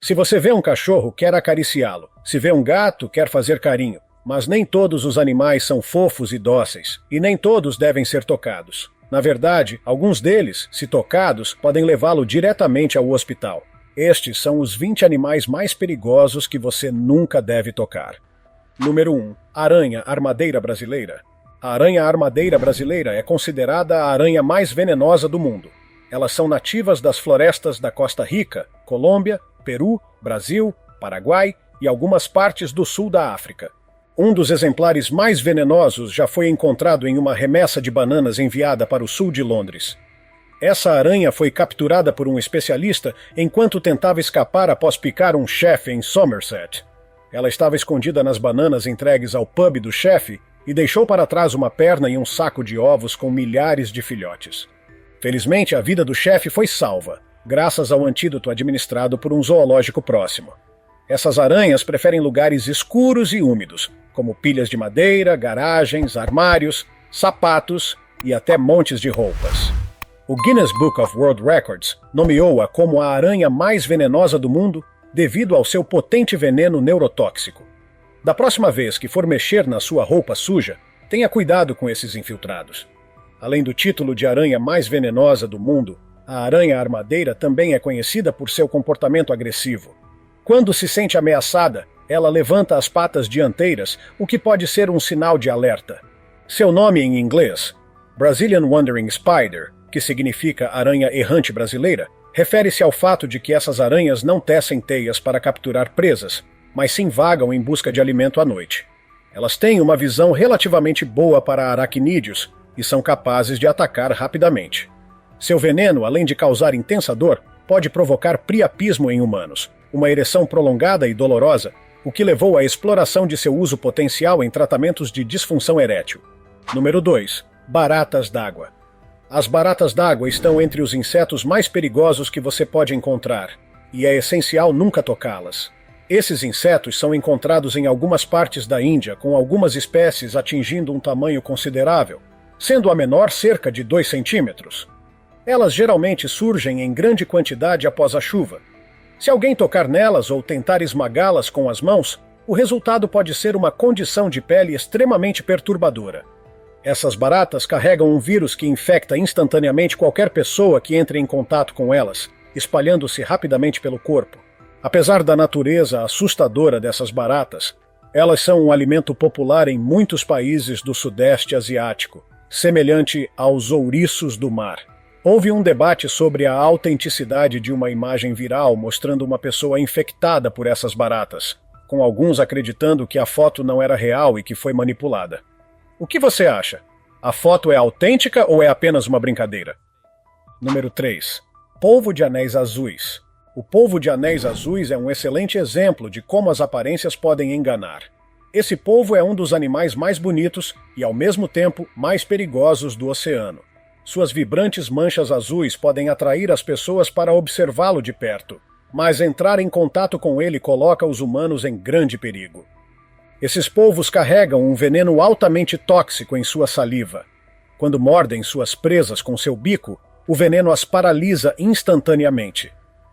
Se você vê um cachorro, quer acariciá-lo. Se vê um gato, quer fazer carinho. Mas nem todos os animais são fofos e dóceis, e nem todos devem ser tocados. Na verdade, alguns deles, se tocados, podem levá-lo diretamente ao hospital. Estes são os 20 animais mais perigosos que você nunca deve tocar. Número 1. Aranha armadeira brasileira. A aranha armadeira brasileira é considerada a aranha mais venenosa do mundo. Elas são nativas das florestas da Costa Rica, Colômbia, Peru, Brasil, Paraguai e algumas partes do sul da África. Um dos exemplares mais venenosos já foi encontrado em uma remessa de bananas enviada para o sul de Londres. Essa aranha foi capturada por um especialista enquanto tentava escapar após picar um chefe em Somerset. Ela estava escondida nas bananas entregues ao pub do chefe e deixou para trás uma perna e um saco de ovos com milhares de filhotes. Felizmente, a vida do chefe foi salva, graças ao antídoto administrado por um zoológico próximo. Essas aranhas preferem lugares escuros e úmidos, como pilhas de madeira, garagens, armários, sapatos e até montes de roupas. O Guinness Book of World Records nomeou-a como a aranha mais venenosa do mundo devido ao seu potente veneno neurotóxico. Da próxima vez que for mexer na sua roupa suja, tenha cuidado com esses infiltrados. Além do título de aranha mais venenosa do mundo, a aranha armadeira também é conhecida por seu comportamento agressivo. Quando se sente ameaçada, ela levanta as patas dianteiras, o que pode ser um sinal de alerta. Seu nome em inglês, Brazilian Wandering Spider, que significa aranha errante brasileira, refere-se ao fato de que essas aranhas não tecem teias para capturar presas, mas sim vagam em busca de alimento à noite. Elas têm uma visão relativamente boa para aracnídeos e são capazes de atacar rapidamente. Seu veneno, além de causar intensa dor, pode provocar priapismo em humanos, uma ereção prolongada e dolorosa, o que levou à exploração de seu uso potencial em tratamentos de disfunção erétil. Número 2. Baratas d'água. As baratas d'água estão entre os insetos mais perigosos que você pode encontrar, e é essencial nunca tocá-las. Esses insetos são encontrados em algumas partes da Índia, com algumas espécies atingindo um tamanho considerável, sendo a menor cerca de 2 centímetros. Elas geralmente surgem em grande quantidade após a chuva. Se alguém tocar nelas ou tentar esmagá-las com as mãos, o resultado pode ser uma condição de pele extremamente perturbadora. Essas baratas carregam um vírus que infecta instantaneamente qualquer pessoa que entre em contato com elas, espalhando-se rapidamente pelo corpo. Apesar da natureza assustadora dessas baratas, elas são um alimento popular em muitos países do Sudeste Asiático, semelhante aos ouriços do mar. Houve um debate sobre a autenticidade de uma imagem viral mostrando uma pessoa infectada por essas baratas, com alguns acreditando que a foto não era real e que foi manipulada. O que você acha? A foto é autêntica ou é apenas uma brincadeira? Número 3. Polvo de anéis azuis. O polvo de anéis azuis é um excelente exemplo de como as aparências podem enganar. Esse polvo é um dos animais mais bonitos e, ao mesmo tempo, mais perigosos do oceano. Suas vibrantes manchas azuis podem atrair as pessoas para observá-lo de perto, mas entrar em contato com ele coloca os humanos em grande perigo. Esses polvos carregam um veneno altamente tóxico em sua saliva. Quando mordem suas presas com seu bico, o veneno as paralisa instantaneamente.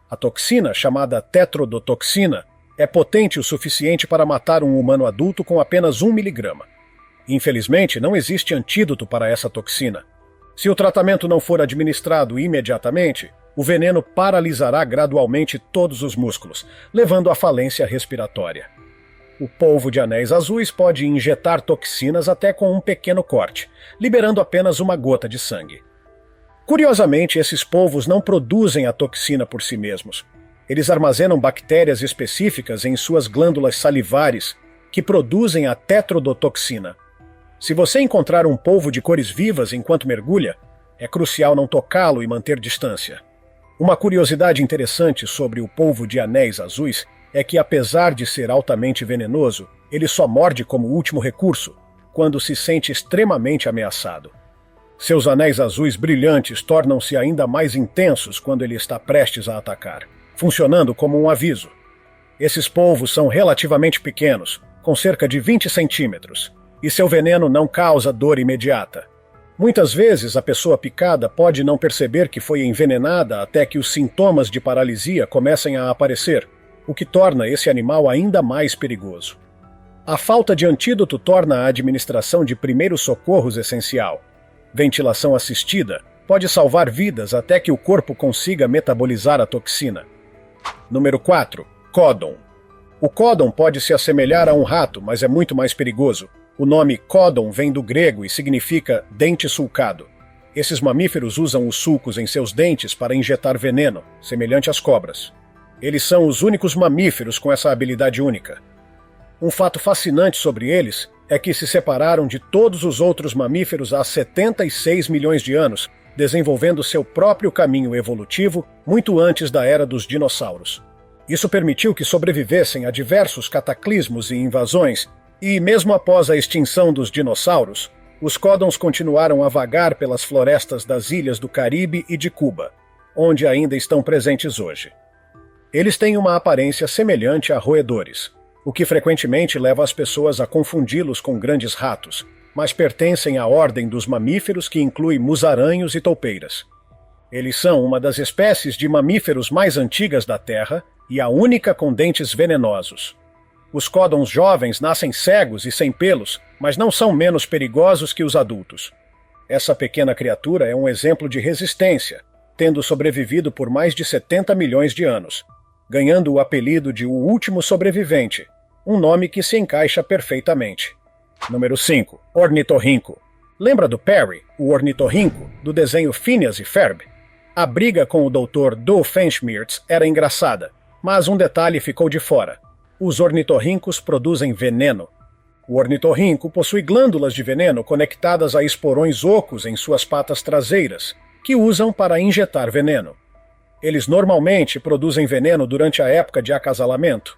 A toxina, chamada tetrodotoxina, é potente o suficiente para matar um humano adulto com apenas 1 miligrama. Infelizmente, não existe antídoto para essa toxina. Se o tratamento não for administrado imediatamente, o veneno paralisará gradualmente todos os músculos, levando à falência respiratória. O polvo de anéis azuis pode injetar toxinas até com um pequeno corte, liberando apenas uma gota de sangue. Curiosamente, esses polvos não produzem a toxina por si mesmos. Eles armazenam bactérias específicas em suas glândulas salivares, que produzem a tetrodotoxina. Se você encontrar um polvo de cores vivas enquanto mergulha, é crucial não tocá-lo e manter distância. Uma curiosidade interessante sobre o polvo de anéis azuis é que, apesar de ser altamente venenoso, ele só morde como último recurso, quando se sente extremamente ameaçado. Seus anéis azuis brilhantes tornam-se ainda mais intensos quando ele está prestes a atacar, funcionando como um aviso. Esses polvos são relativamente pequenos, com cerca de 20 centímetros, e seu veneno não causa dor imediata. Muitas vezes a pessoa picada pode não perceber que foi envenenada até que os sintomas de paralisia comecem a aparecer. o que torna esse animal ainda mais perigoso. A falta de antídoto torna a administração de primeiros socorros essencial. Ventilação assistida pode salvar vidas até que o corpo consiga metabolizar a toxina. Número 4. Códon. O códon pode se assemelhar a um rato, mas é muito mais perigoso. O nome códon vem do grego e significa dente sulcado. Esses mamíferos usam os sulcos em seus dentes para injetar veneno, semelhante às cobras. Eles são os únicos mamíferos com essa habilidade única. Um fato fascinante sobre eles é que se separaram de todos os outros mamíferos há 76 milhões de anos, desenvolvendo seu próprio caminho evolutivo muito antes da era dos dinossauros. Isso permitiu que sobrevivessem a diversos cataclismos e invasões, e mesmo após a extinção dos dinossauros, os códons continuaram a vagar pelas florestas das ilhas do Caribe e de Cuba, onde ainda estão presentes hoje. Eles têm uma aparência semelhante a roedores, o que frequentemente leva as pessoas a confundi-los com grandes ratos, mas pertencem à ordem dos mamíferos que inclui musaranhos e toupeiras. Eles são uma das espécies de mamíferos mais antigas da Terra e a única com dentes venenosos. Os códons jovens nascem cegos e sem pelos, mas não são menos perigosos que os adultos. Essa pequena criatura é um exemplo de resistência, tendo sobrevivido por mais de 70 milhões de anos, ganhando o apelido de o último sobrevivente, um nome que se encaixa perfeitamente. Número 5. Ornitorrinco. Lembra do Perry, o ornitorrinco, do desenho Phineas e Ferb? A briga com o Dr. Doofenshmirtz era engraçada, mas um detalhe ficou de fora. Os ornitorrincos produzem veneno. O ornitorrinco possui glândulas de veneno conectadas a esporões ocos em suas patas traseiras, que usam para injetar veneno. Eles normalmente produzem veneno durante a época de acasalamento.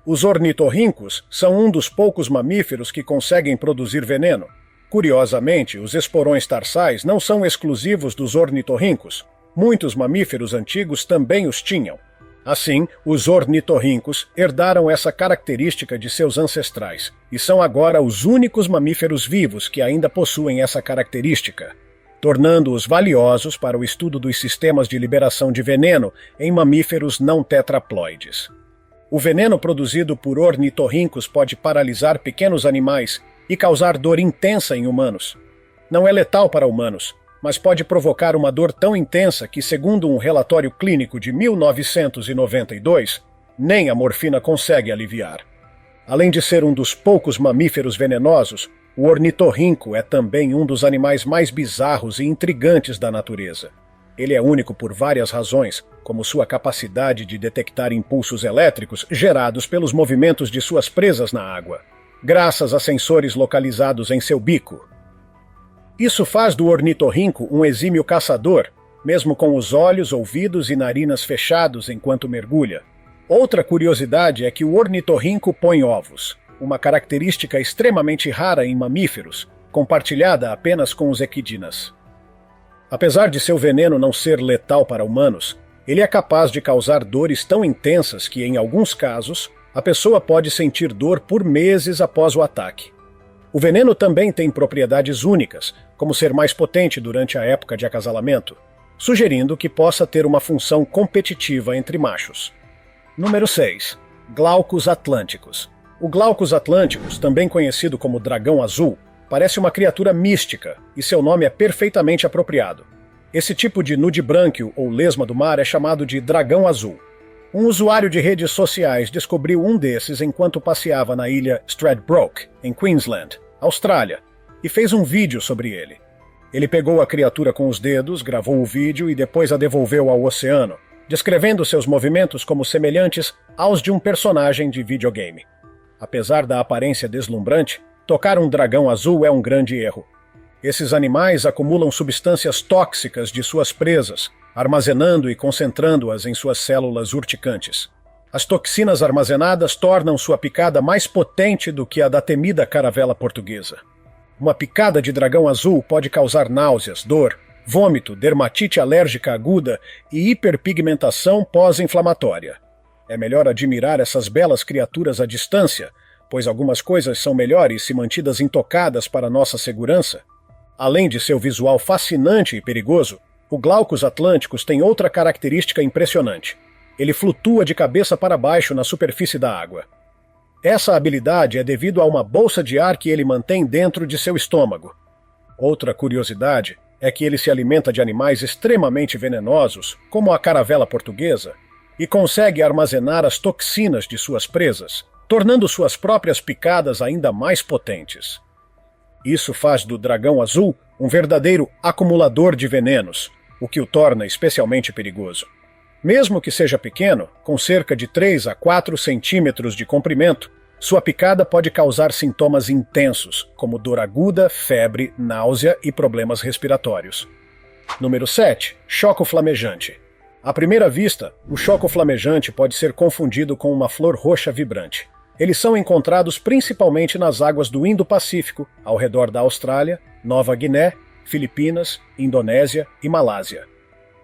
Os ornitorrincos são um dos poucos mamíferos que conseguem produzir veneno. Curiosamente, os esporões tarsais não são exclusivos dos ornitorrincos. Muitos mamíferos antigos também os tinham. Assim, os ornitorrincos herdaram essa característica de seus ancestrais e são agora os únicos mamíferos vivos que ainda possuem essa característica, tornando-os valiosos para o estudo dos sistemas de liberação de veneno em mamíferos não tetraploides. O veneno produzido por ornitorrincos pode paralisar pequenos animais e causar dor intensa em humanos. Não é letal para humanos, mas pode provocar uma dor tão intensa que, segundo um relatório clínico de 1992, nem a morfina consegue aliviar. Além de ser um dos poucos mamíferos venenosos, o ornitorrinco é também um dos animais mais bizarros e intrigantes da natureza. Ele é único por várias razões, como sua capacidade de detectar impulsos elétricos gerados pelos movimentos de suas presas na água, graças a sensores localizados em seu bico. Isso faz do ornitorrinco um exímio caçador, mesmo com os olhos, ouvidos e narinas fechados enquanto mergulha. Outra curiosidade é que o ornitorrinco põe ovos, uma característica extremamente rara em mamíferos, compartilhada apenas com os equidinas. Apesar de seu veneno não ser letal para humanos, ele é capaz de causar dores tão intensas que, em alguns casos, a pessoa pode sentir dor por meses após o ataque. O veneno também tem propriedades únicas, como ser mais potente durante a época de acasalamento, sugerindo que possa ter uma função competitiva entre machos. Número 6. Glaucus atlânticos. O Glaucus atlânticos, também conhecido como dragão azul, parece uma criatura mística, e seu nome é perfeitamente apropriado. Esse tipo de nudibrânquio ou lesma do mar é chamado de dragão azul. Um usuário de redes sociais descobriu um desses enquanto passeava na ilha Stradbroke, em Queensland, Austrália, e fez um vídeo sobre ele. Ele pegou a criatura com os dedos, gravou o vídeo e depois a devolveu ao oceano, descrevendo seus movimentos como semelhantes aos de um personagem de videogame. Apesar da aparência deslumbrante, tocar um dragão azul é um grande erro. Esses animais acumulam substâncias tóxicas de suas presas, armazenando e concentrando-as em suas células urticantes. As toxinas armazenadas tornam sua picada mais potente do que a da temida caravela portuguesa. Uma picada de dragão azul pode causar náuseas, dor, vômito, dermatite alérgica aguda e hiperpigmentação pós-inflamatória. É melhor admirar essas belas criaturas à distância, pois algumas coisas são melhores se mantidas intocadas para nossa segurança. Além de seu visual fascinante e perigoso, o Glaucus atlânticos tem outra característica impressionante. ele flutua de cabeça para baixo na superfície da água. Essa habilidade é devido a uma bolsa de ar que ele mantém dentro de seu estômago. Outra curiosidade é que ele se alimenta de animais extremamente venenosos, como a caravela portuguesa, e consegue armazenar as toxinas de suas presas, tornando suas próprias picadas ainda mais potentes. Isso faz do dragão azul um verdadeiro acumulador de venenos, o que o torna especialmente perigoso. Mesmo que seja pequeno, com cerca de 3 a 4 centímetros de comprimento, sua picada pode causar sintomas intensos, como dor aguda, febre, náusea e problemas respiratórios. Número 7. Choco flamejante. À primeira vista, o choco flamejante pode ser confundido com uma flor roxa vibrante. Eles são encontrados principalmente nas águas do Indo-Pacífico, ao redor da Austrália, Nova Guiné, Filipinas, Indonésia e Malásia.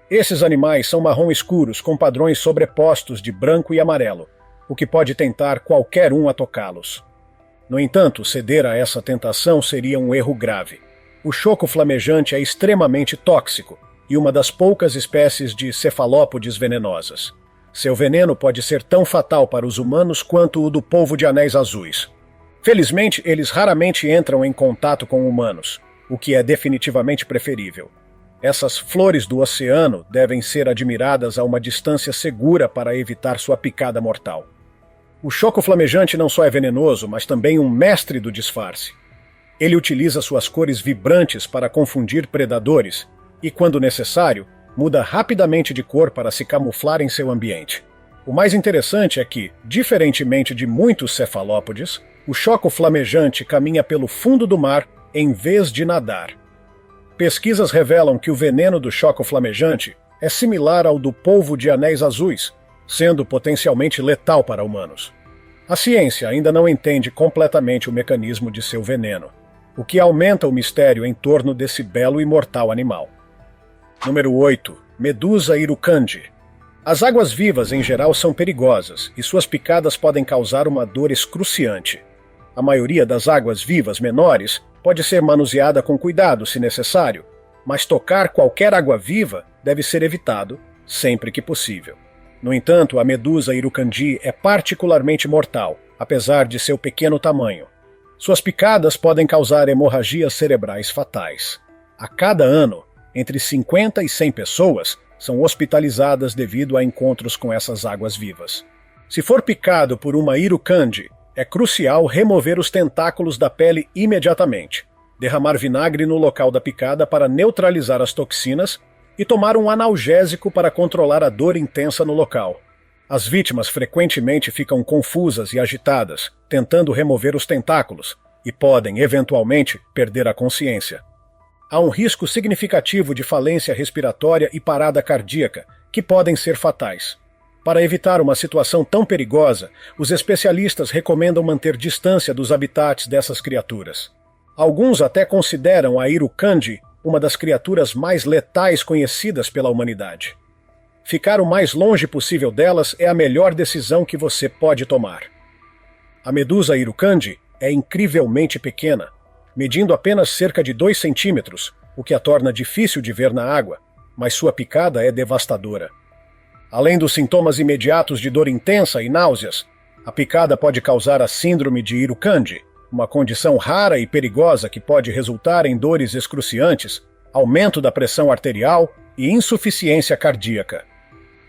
Esses animais são marrom escuros com padrões sobrepostos de branco e amarelo, o que pode tentar qualquer um a tocá-los. No entanto, ceder a essa tentação seria um erro grave. O choco flamejante é extremamente tóxico e uma das poucas espécies de cefalópodes venenosas. Seu veneno pode ser tão fatal para os humanos quanto o do polvo de anéis azuis. Felizmente, eles raramente entram em contato com humanos, o que é definitivamente preferível. Essas flores do oceano devem ser admiradas a uma distância segura para evitar sua picada mortal. O choco flamejante não só é venenoso, mas também um mestre do disfarce. Ele utiliza suas cores vibrantes para confundir predadores e, quando necessário, muda rapidamente de cor para se camuflar em seu ambiente. O mais interessante é que, diferentemente de muitos cefalópodes, o choco flamejante caminha pelo fundo do mar em vez de nadar. Pesquisas revelam que o veneno do choco flamejante é similar ao do polvo de anéis azuis, sendo potencialmente letal para humanos. A ciência ainda não entende completamente o mecanismo de seu veneno, o que aumenta o mistério em torno desse belo e mortal animal. Número 8. Medusa irukandji. As águas-vivas em geral são perigosas e suas picadas podem causar uma dor excruciante. A maioria das águas-vivas menores pode ser manuseada com cuidado se necessário, mas tocar qualquer água-viva deve ser evitado sempre que possível. No entanto, a medusa irukandji é particularmente mortal, apesar de seu pequeno tamanho. Suas picadas podem causar hemorragias cerebrais fatais. A cada ano, entre 50 e 100 pessoas são hospitalizadas devido a encontros com essas águas-vivas. Se for picado por uma irukandji, é crucial remover os tentáculos da pele imediatamente, derramar vinagre no local da picada para neutralizar as toxinas e tomar um analgésico para controlar a dor intensa no local. As vítimas frequentemente ficam confusas e agitadas, tentando remover os tentáculos, e podem, eventualmente, perder a consciência. Há um risco significativo de falência respiratória e parada cardíaca, que podem ser fatais. Para evitar uma situação tão perigosa, os especialistas recomendam manter distância dos habitats dessas criaturas. Alguns até consideram a irukandji uma das criaturas mais letais conhecidas pela humanidade. Ficar o mais longe possível delas é a melhor decisão que você pode tomar. A medusa irukandji é incrivelmente pequena, medindo apenas cerca de 2 centímetros, o que a torna difícil de ver na água, mas sua picada é devastadora. Além dos sintomas imediatos de dor intensa e náuseas, a picada pode causar a síndrome de irukandji, uma condição rara e perigosa que pode resultar em dores excruciantes, aumento da pressão arterial e insuficiência cardíaca.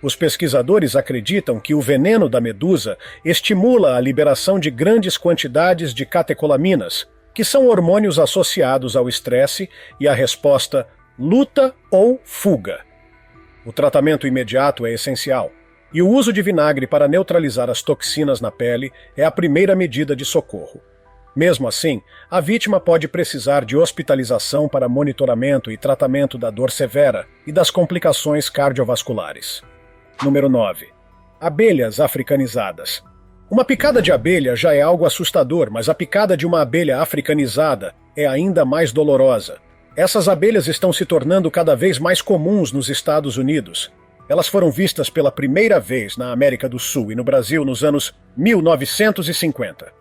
Os pesquisadores acreditam que o veneno da medusa estimula a liberação de grandes quantidades de catecolaminas, que são hormônios associados ao estresse e à resposta luta ou fuga. O tratamento imediato é essencial, e o uso de vinagre para neutralizar as toxinas na pele é a primeira medida de socorro. Mesmo assim, a vítima pode precisar de hospitalização para monitoramento e tratamento da dor severa e das complicações cardiovasculares. Número 9. Abelhas africanizadas. Uma picada de abelha já é algo assustador, mas a picada de uma abelha africanizada é ainda mais dolorosa. Essas abelhas estão se tornando cada vez mais comuns nos Estados Unidos. Elas foram vistas pela primeira vez na América do Sul e no Brasil nos anos 1950.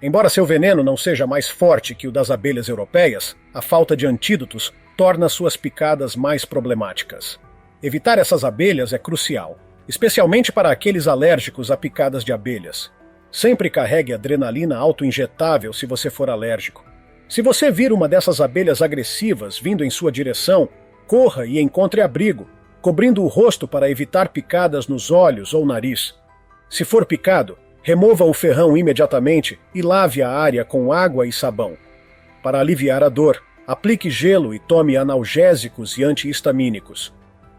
Embora seu veneno não seja mais forte que o das abelhas europeias, a falta de antídotos torna suas picadas mais problemáticas. Evitar essas abelhas é crucial, especialmente para aqueles alérgicos a picadas de abelhas. Sempre carregue adrenalina auto-injetável se você for alérgico. Se você vir uma dessas abelhas agressivas vindo em sua direção, corra e encontre abrigo, cobrindo o rosto para evitar picadas nos olhos ou nariz. Se for picado, remova o ferrão imediatamente e lave a área com água e sabão. Para aliviar a dor, aplique gelo e tome analgésicos e antihistamínicos.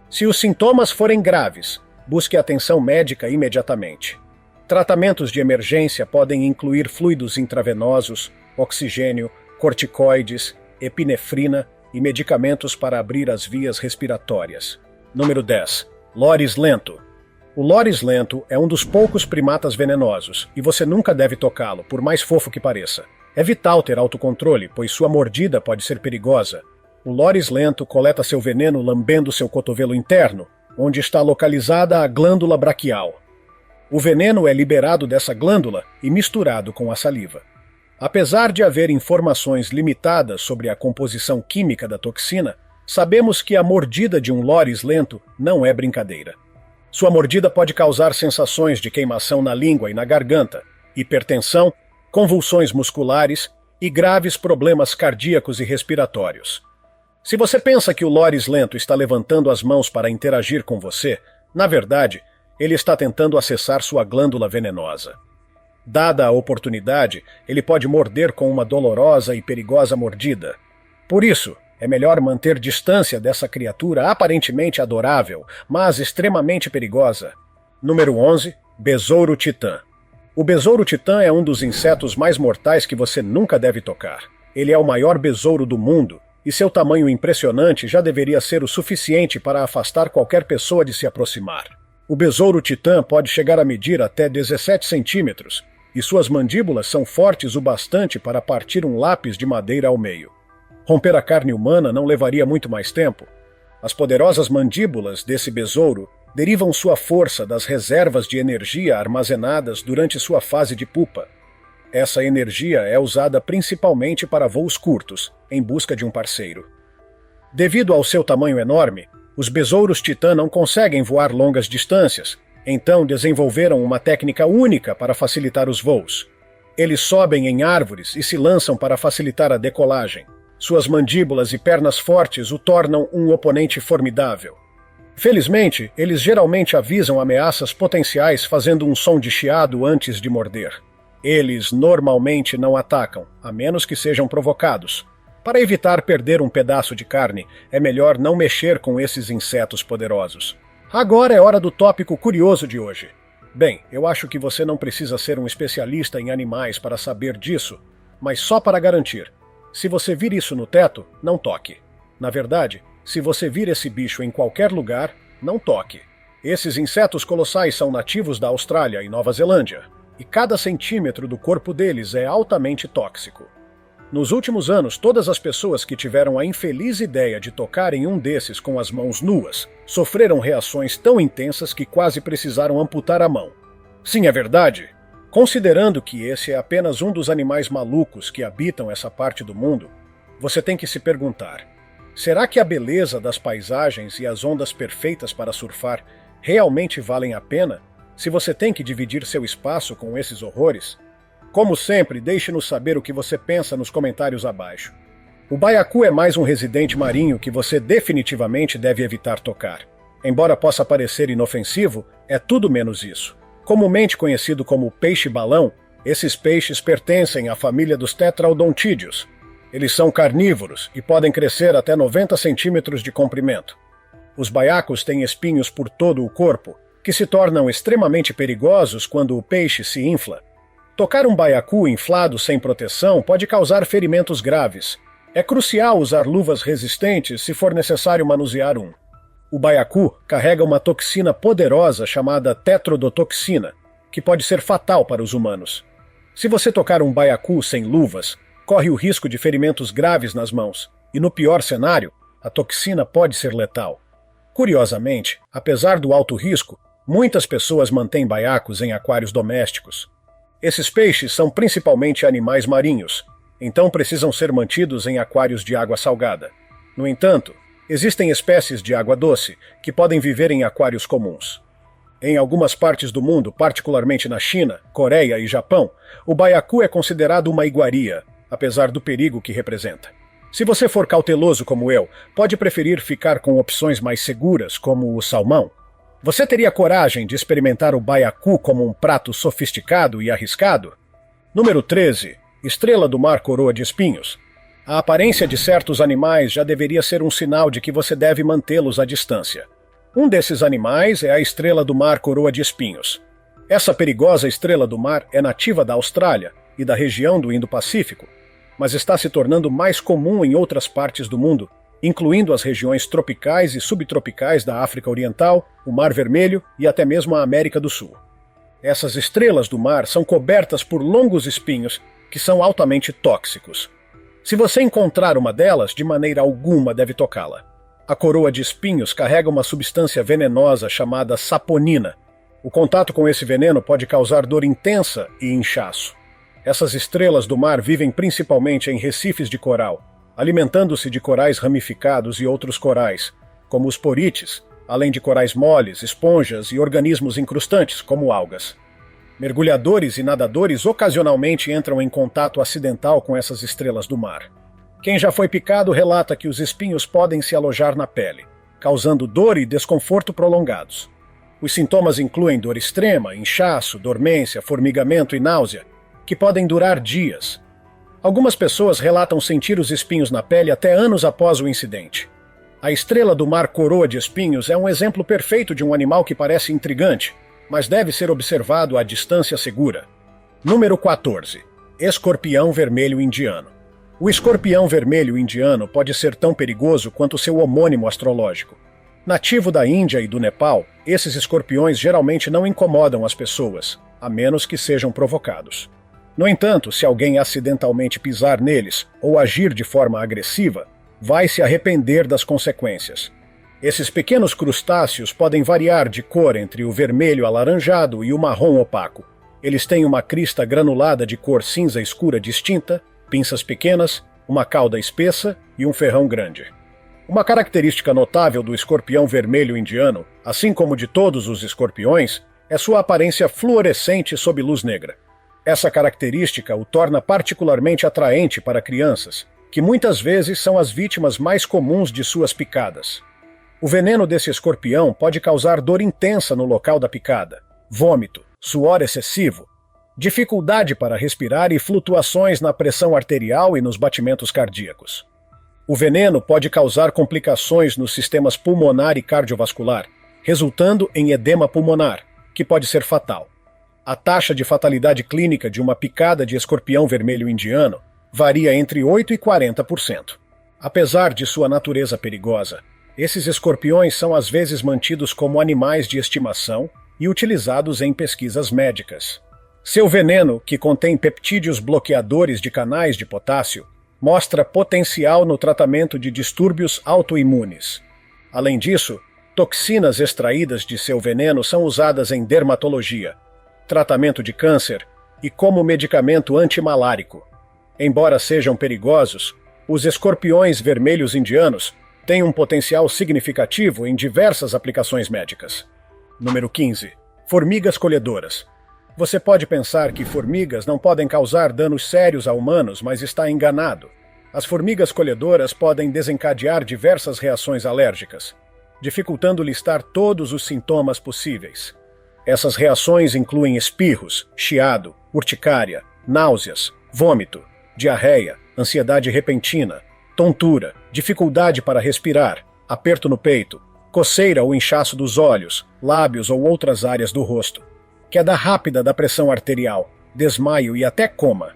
Se os sintomas forem graves, busque atenção médica imediatamente. Tratamentos de emergência podem incluir fluidos intravenosos, oxigênio, corticoides, epinefrina e medicamentos para abrir as vias respiratórias. Número 10. Loris lento. O loris lento é um dos poucos primatas venenosos e você nunca deve tocá-lo, por mais fofo que pareça. É vital ter autocontrole, pois sua mordida pode ser perigosa. O loris lento coleta seu veneno lambendo seu cotovelo interno, onde está localizada a glândula braquial. O veneno é liberado dessa glândula e misturado com a saliva. Apesar de haver informações limitadas sobre a composição química da toxina, sabemos que a mordida de um loris lento não é brincadeira. Sua mordida pode causar sensações de queimação na língua e na garganta, hipertensão, convulsões musculares e graves problemas cardíacos e respiratórios. Se você pensa que o loris lento está levantando as mãos para interagir com você, na verdade, ele está tentando acessar sua glândula venenosa. Dada a oportunidade, ele pode morder com uma dolorosa e perigosa mordida. Por isso, é melhor manter distância dessa criatura aparentemente adorável, mas extremamente perigosa. Número 11. Besouro titã. O besouro titã é um dos insetos mais mortais que você nunca deve tocar. Ele é o maior besouro do mundo, e seu tamanho impressionante já deveria ser o suficiente para afastar qualquer pessoa de se aproximar. O besouro titã pode chegar a medir até 17 centímetros, e suas mandíbulas são fortes o bastante para partir um lápis de madeira ao meio. Romper a carne humana não levaria muito mais tempo. As poderosas mandíbulas desse besouro derivam sua força das reservas de energia armazenadas durante sua fase de pupa. Essa energia é usada principalmente para voos curtos, em busca de um parceiro. Devido ao seu tamanho enorme, os besouros titã não conseguem voar longas distâncias, então desenvolveram uma técnica única para facilitar os voos. Eles sobem em árvores e se lançam para facilitar a decolagem. Suas mandíbulas e pernas fortes o tornam um oponente formidável. Felizmente, eles geralmente avisam ameaças potenciais fazendo um som de chiado antes de morder. Eles normalmente não atacam, a menos que sejam provocados. Para evitar perder um pedaço de carne, é melhor não mexer com esses insetos poderosos. Agora é hora do tópico curioso de hoje. Bem, eu acho que você não precisa ser um especialista em animais para saber disso, mas só para garantir. Se você vir isso no teto, não toque. Na verdade, se você vir esse bicho em qualquer lugar, não toque. Esses insetos colossais são nativos da Austrália e Nova Zelândia, e cada centímetro do corpo deles é altamente tóxico. Nos últimos anos, todas as pessoas que tiveram a infeliz ideia de tocar em um desses com as mãos nuas sofreram reações tão intensas que quase precisaram amputar a mão. Sim, é verdade. Considerando que esse é apenas um dos animais malucos que habitam essa parte do mundo, você tem que se perguntar: será que a beleza das paisagens e as ondas perfeitas para surfar realmente valem a pena se você tem que dividir seu espaço com esses horrores? Como sempre, deixe-nos saber o que você pensa nos comentários abaixo. O baiacu é mais um residente marinho que você definitivamente deve evitar tocar. Embora possa parecer inofensivo, é tudo menos isso. Comumente conhecido como peixe-balão, esses peixes pertencem à família dos tetraodontídeos. Eles são carnívoros e podem crescer até 90 centímetros de comprimento. Os baiacus têm espinhos por todo o corpo, que se tornam extremamente perigosos quando o peixe se infla. Tocar um baiacu inflado sem proteção pode causar ferimentos graves. É crucial usar luvas resistentes se for necessário manusear um. O baiacu carrega uma toxina poderosa chamada tetrodotoxina, que pode ser fatal para os humanos. Se você tocar um baiacu sem luvas, corre o risco de ferimentos graves nas mãos, e no pior cenário, a toxina pode ser letal. Curiosamente, apesar do alto risco, muitas pessoas mantêm baiacus em aquários domésticos. Esses peixes são principalmente animais marinhos, então precisam ser mantidos em aquários de água salgada. No entanto, existem espécies de água doce que podem viver em aquários comuns. Em algumas partes do mundo, particularmente na China, Coreia e Japão, o baiacu é considerado uma iguaria, apesar do perigo que representa. Se você for cauteloso como eu, pode preferir ficar com opções mais seguras, como o salmão. Você teria coragem de experimentar o baiacu como um prato sofisticado e arriscado? Número 13. Estrela do mar coroa de espinhos. A aparência de certos animais já deveria ser um sinal de que você deve mantê-los à distância. Um desses animais é a estrela do mar coroa de espinhos. Essa perigosa estrela do mar é nativa da Austrália e da região do Indo-Pacífico, mas está se tornando mais comum em outras partes do mundo, incluindo as regiões tropicais e subtropicais da África Oriental, o Mar Vermelho e até mesmo a América do Sul. Essas estrelas do mar são cobertas por longos espinhos que são altamente tóxicos. Se você encontrar uma delas, de maneira alguma deve tocá-la. A coroa de espinhos carrega uma substância venenosa chamada saponina. O contato com esse veneno pode causar dor intensa e inchaço. Essas estrelas do mar vivem principalmente em recifes de coral, alimentando-se de corais ramificados e outros corais, como os porites, além de corais moles, esponjas e organismos incrustantes, como algas. Mergulhadores e nadadores ocasionalmente entram em contato acidental com essas estrelas do mar. Quem já foi picado relata que os espinhos podem se alojar na pele, causando dor e desconforto prolongados. Os sintomas incluem dor extrema, inchaço, dormência, formigamento e náusea, que podem durar dias. Algumas pessoas relatam sentir os espinhos na pele até anos após o incidente. A estrela do mar coroa de espinhos é um exemplo perfeito de um animal que parece intrigante, mas deve ser observado à distância segura. Número 14. Escorpião vermelho indiano. O escorpião vermelho indiano pode ser tão perigoso quanto seu homônimo astrológico. Nativo da Índia e do Nepal, esses escorpiões geralmente não incomodam as pessoas, a menos que sejam provocados. No entanto, se alguém acidentalmente pisar neles ou agir de forma agressiva, vai se arrepender das consequências. Esses pequenos crustáceos podem variar de cor entre o vermelho alaranjado e o marrom opaco. Eles têm uma crista granulada de cor cinza escura distinta, pinças pequenas, uma cauda espessa e um ferrão grande. Uma característica notável do escorpião vermelho indiano, assim como de todos os escorpiões, é sua aparência fluorescente sob luz negra. Essa característica o torna particularmente atraente para crianças, que muitas vezes são as vítimas mais comuns de suas picadas. O veneno desse escorpião pode causar dor intensa no local da picada, vômito, suor excessivo, dificuldade para respirar e flutuações na pressão arterial e nos batimentos cardíacos. O veneno pode causar complicações nos sistemas pulmonar e cardiovascular, resultando em edema pulmonar, que pode ser fatal. A taxa de fatalidade clínica de uma picada de escorpião vermelho indiano varia entre 8% e 40%. Apesar de sua natureza perigosa, esses escorpiões são às vezes mantidos como animais de estimação e utilizados em pesquisas médicas. Seu veneno, que contém peptídeos bloqueadores de canais de potássio, mostra potencial no tratamento de distúrbios autoimunes. Além disso, toxinas extraídas de seu veneno são usadas em dermatologia, tratamento de câncer e como medicamento antimalárico. Embora sejam perigosos, os escorpiões vermelhos indianos têm um potencial significativo em diversas aplicações médicas. Número 15. Formigas colhedoras. Você pode pensar que formigas não podem causar danos sérios a humanos, mas está enganado. As formigas colhedoras podem desencadear diversas reações alérgicas, dificultando listar todos os sintomas possíveis. Essas reações incluem espirros, chiado, urticária, náuseas, vômito, diarreia, ansiedade repentina, tontura, dificuldade para respirar, aperto no peito, coceira ou inchaço dos olhos, lábios ou outras áreas do rosto, queda rápida da pressão arterial, desmaio e até coma.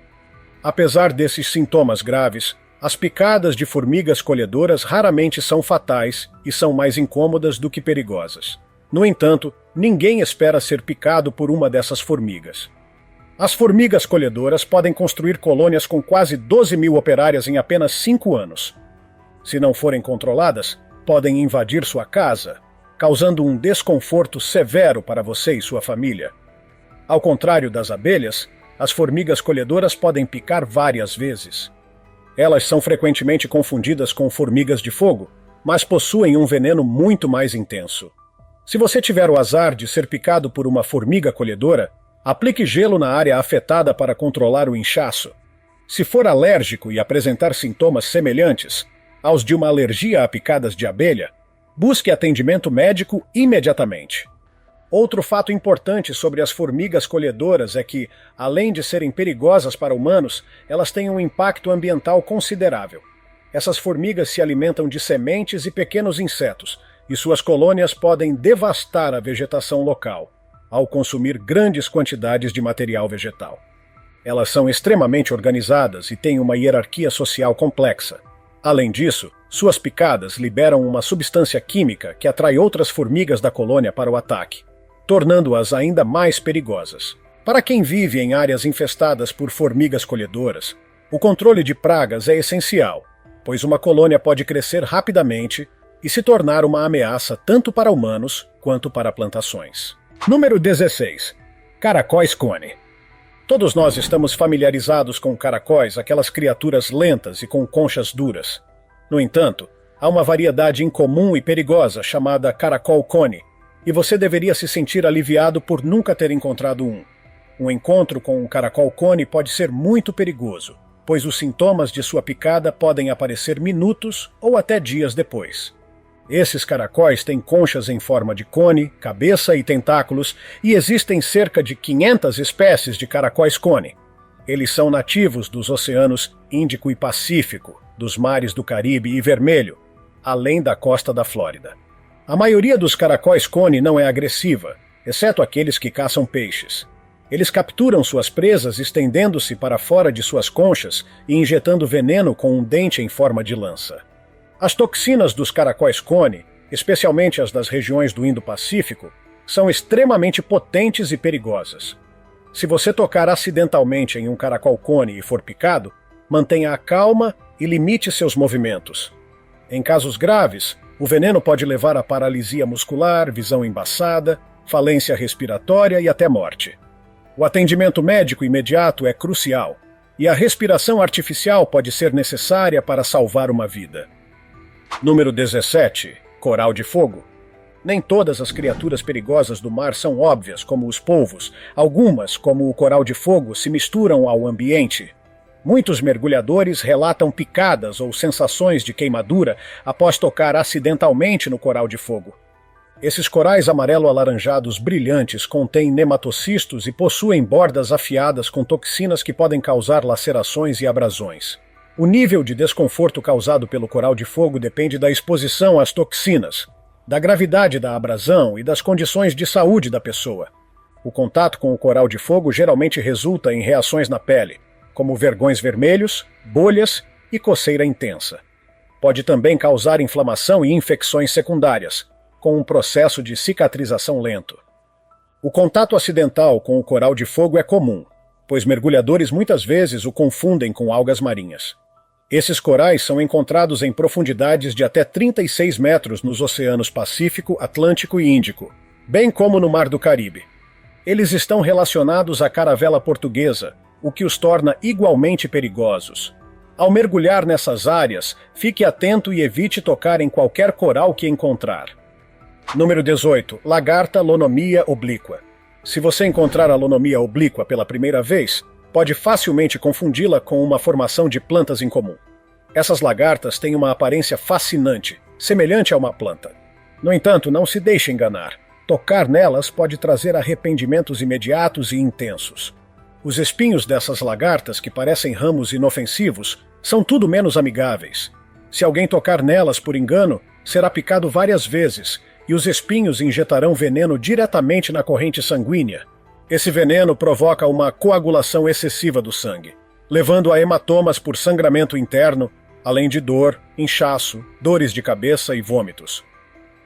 Apesar desses sintomas graves, as picadas de formigas colhedoras raramente são fatais e são mais incômodas do que perigosas. No entanto, ninguém espera ser picado por uma dessas formigas. As formigas colhedoras podem construir colônias com quase 12 mil operárias em apenas 5 anos. Se não forem controladas, podem invadir sua casa, causando um desconforto severo para você e sua família. Ao contrário das abelhas, as formigas colhedoras podem picar várias vezes. Elas são frequentemente confundidas com formigas de fogo, mas possuem um veneno muito mais intenso. Se você tiver o azar de ser picado por uma formiga colhedora, aplique gelo na área afetada para controlar o inchaço. Se for alérgico e apresentar sintomas semelhantes aos de uma alergia a picadas de abelha, busque atendimento médico imediatamente. Outro fato importante sobre as formigas colhedoras é que, além de serem perigosas para humanos, elas têm um impacto ambiental considerável. Essas formigas se alimentam de sementes e pequenos insetos, e suas colônias podem devastar a vegetação local, ao consumir grandes quantidades de material vegetal. Elas são extremamente organizadas e têm uma hierarquia social complexa. Além disso, suas picadas liberam uma substância química que atrai outras formigas da colônia para o ataque, tornando-as ainda mais perigosas. Para quem vive em áreas infestadas por formigas colhedoras, o controle de pragas é essencial, pois uma colônia pode crescer rapidamente e se tornar uma ameaça tanto para humanos quanto para plantações. Número 16. Caracóis cone. Todos nós estamos familiarizados com caracóis, aquelas criaturas lentas e com conchas duras. No entanto, há uma variedade incomum e perigosa chamada caracol cone, e você deveria se sentir aliviado por nunca ter encontrado um. Um encontro com um caracol cone pode ser muito perigoso, pois os sintomas de sua picada podem aparecer minutos ou até dias depois. Esses caracóis têm conchas em forma de cone, cabeça e tentáculos, e existem cerca de 500 espécies de caracóis cone. Eles são nativos dos oceanos Índico e Pacífico, dos mares do Caribe e Vermelho, além da costa da Flórida. A maioria dos caracóis cone não é agressiva, exceto aqueles que caçam peixes. Eles capturam suas presas estendendo-se para fora de suas conchas e injetando veneno com um dente em forma de lança. As toxinas dos caracóis cone, especialmente as das regiões do Indo-Pacífico, são extremamente potentes e perigosas. Se você tocar acidentalmente em um caracol cone e for picado, mantenha a calma e limite seus movimentos. Em casos graves, o veneno pode levar a paralisia muscular, visão embaçada, falência respiratória e até morte. O atendimento médico imediato é crucial, e a respiração artificial pode ser necessária para salvar uma vida. Número 17. Coral de fogo. Nem todas as criaturas perigosas do mar são óbvias, como os polvos. Algumas, como o coral de fogo, se misturam ao ambiente. Muitos mergulhadores relatam picadas ou sensações de queimadura após tocar acidentalmente no coral de fogo. Esses corais amarelo-alaranjados brilhantes contêm nematocistos e possuem bordas afiadas com toxinas que podem causar lacerações e abrasões. O nível de desconforto causado pelo coral de fogo depende da exposição às toxinas, da gravidade da abrasão e das condições de saúde da pessoa. O contato com o coral de fogo geralmente resulta em reações na pele, como vergões vermelhos, bolhas e coceira intensa. Pode também causar inflamação e infecções secundárias, com um processo de cicatrização lento. O contato acidental com o coral de fogo é comum, pois mergulhadores muitas vezes o confundem com algas marinhas. Esses corais são encontrados em profundidades de até 36 metros nos oceanos Pacífico, Atlântico e Índico, bem como no Mar do Caribe. Eles estão relacionados à caravela portuguesa, o que os torna igualmente perigosos. Ao mergulhar nessas áreas, fique atento e evite tocar em qualquer coral que encontrar. Número 18. Lagarta lonomia oblíqua. Se você encontrar a lonomia oblíqua pela primeira vez, pode facilmente confundi-la com uma formação de plantas em comum. Essas lagartas têm uma aparência fascinante, semelhante a uma planta. No entanto, não se deixe enganar. Tocar nelas pode trazer arrependimentos imediatos e intensos. Os espinhos dessas lagartas, que parecem ramos inofensivos, são tudo menos amigáveis. Se alguém tocar nelas por engano, será picado várias vezes, e os espinhos injetarão veneno diretamente na corrente sanguínea. Esse veneno provoca uma coagulação excessiva do sangue, levando a hematomas por sangramento interno, além de dor, inchaço, dores de cabeça e vômitos.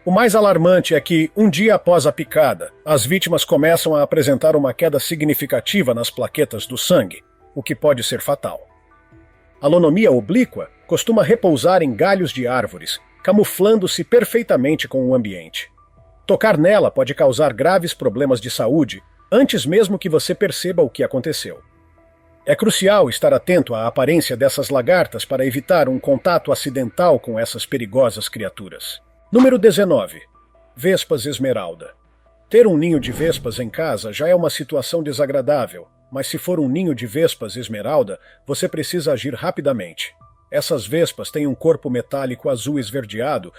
O mais alarmante é que, um dia após a picada, as vítimas começam a apresentar uma queda significativa nas plaquetas do sangue, o que pode ser fatal. A lonomia oblíqua costuma repousar em galhos de árvores, camuflando-se perfeitamente com o ambiente. Tocar nela pode causar graves problemas de saúde, antes mesmo que você perceba o que aconteceu. É crucial estar atento à aparência dessas lagartas para evitar um contato acidental com essas perigosas criaturas. Número 19. Vespas esmeralda. Ter um ninho de vespas em casa já é uma situação desagradável, mas se for um ninho de vespas esmeralda, você precisa agir rapidamente. Essas vespas têm um corpo metálico azul esverdeado,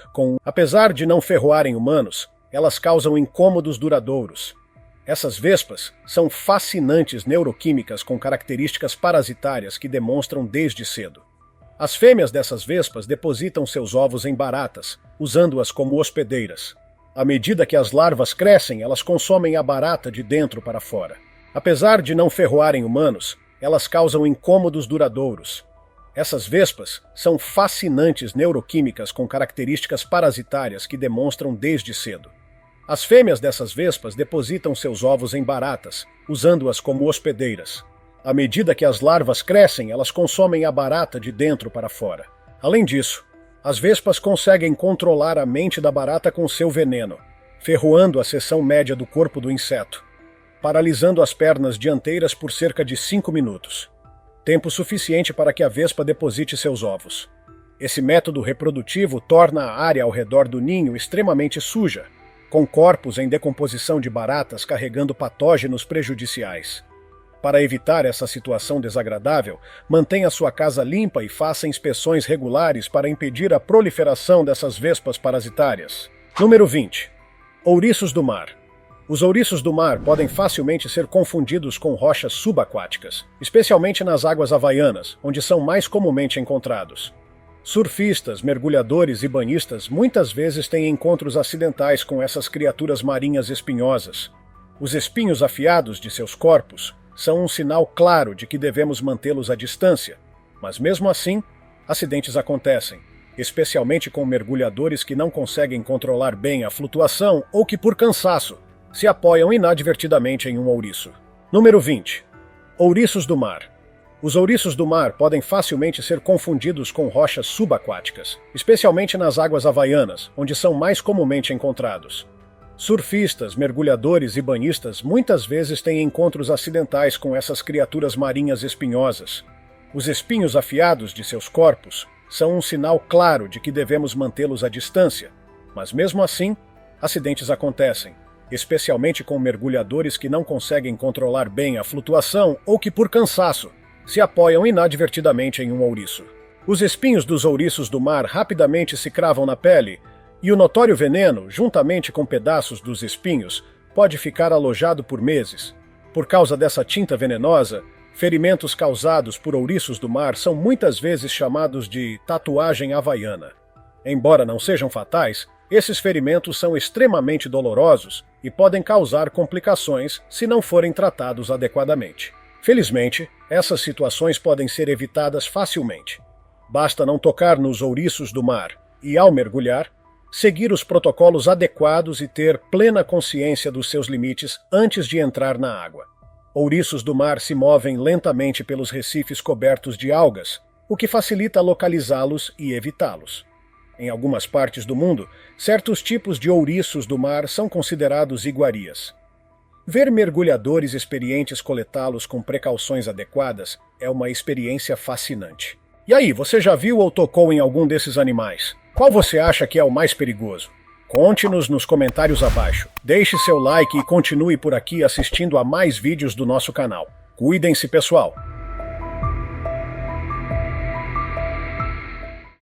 apesar de não ferroarem humanos, elas causam incômodos duradouros. Essas vespas são fascinantes neuroquímicas com características parasitárias que demonstram desde cedo. As fêmeas dessas vespas depositam seus ovos em baratas, usando-as como hospedeiras. À medida que as larvas crescem, elas consomem a barata de dentro para fora. Apesar de não ferroarem humanos, elas causam incômodos duradouros. Essas vespas são fascinantes neuroquímicas com características parasitárias que demonstram desde cedo. As fêmeas dessas vespas depositam seus ovos em baratas, usando-as como hospedeiras. À medida que as larvas crescem, elas consomem a barata de dentro para fora. Além disso, as vespas conseguem controlar a mente da barata com seu veneno, ferroando a seção média do corpo do inseto, paralisando as pernas dianteiras por cerca de 5 minutos. Tempo suficiente para que a vespa deposite seus ovos. Esse método reprodutivo torna a área ao redor do ninho extremamente suja, com corpos em decomposição de baratas carregando patógenos prejudiciais. Para evitar essa situação desagradável, mantenha sua casa limpa e faça inspeções regulares para impedir a proliferação dessas vespas parasitárias. Número 20. Ouriços do mar. Os ouriços do mar podem facilmente ser confundidos com rochas subaquáticas, especialmente nas águas havaianas, onde são mais comumente encontrados. Surfistas, mergulhadores e banhistas muitas vezes têm encontros acidentais com essas criaturas marinhas espinhosas. Os espinhos afiados de seus corpos são um sinal claro de que devemos mantê-los à distância, mas mesmo assim, acidentes acontecem, especialmente com mergulhadores que não conseguem controlar bem a flutuação ou que, por cansaço, se apoiam inadvertidamente em um ouriço. Número 20. Ouriços do mar. Os ouriços do mar podem facilmente ser confundidos com rochas subaquáticas, especialmente nas águas havaianas, onde são mais comumente encontrados. Surfistas, mergulhadores e banhistas muitas vezes têm encontros acidentais com essas criaturas marinhas espinhosas. Os espinhos afiados de seus corpos são um sinal claro de que devemos mantê-los à distância, mas mesmo assim, acidentes acontecem, especialmente com mergulhadores que não conseguem controlar bem a flutuação ou que, por cansaço, se apoiam inadvertidamente em um ouriço. Os espinhos dos ouriços do mar rapidamente se cravam na pele, e o notório veneno, juntamente com pedaços dos espinhos, pode ficar alojado por meses. Por causa dessa tinta venenosa, ferimentos causados por ouriços do mar são muitas vezes chamados de tatuagem havaiana. Embora não sejam fatais, esses ferimentos são extremamente dolorosos e podem causar complicações se não forem tratados adequadamente. Felizmente, essas situações podem ser evitadas facilmente. Basta não tocar nos ouriços do mar e, ao mergulhar, seguir os protocolos adequados e ter plena consciência dos seus limites antes de entrar na água. Ouriços do mar se movem lentamente pelos recifes cobertos de algas, o que facilita localizá-los e evitá-los. Em algumas partes do mundo, certos tipos de ouriços do mar são considerados iguarias. Ver mergulhadores experientes coletá-los com precauções adequadas é uma experiência fascinante. E aí, você já viu ou tocou em algum desses animais? Qual você acha que é o mais perigoso? Conte-nos nos comentários abaixo. Deixe seu like e continue por aqui assistindo a mais vídeos do nosso canal. Cuidem-se, pessoal!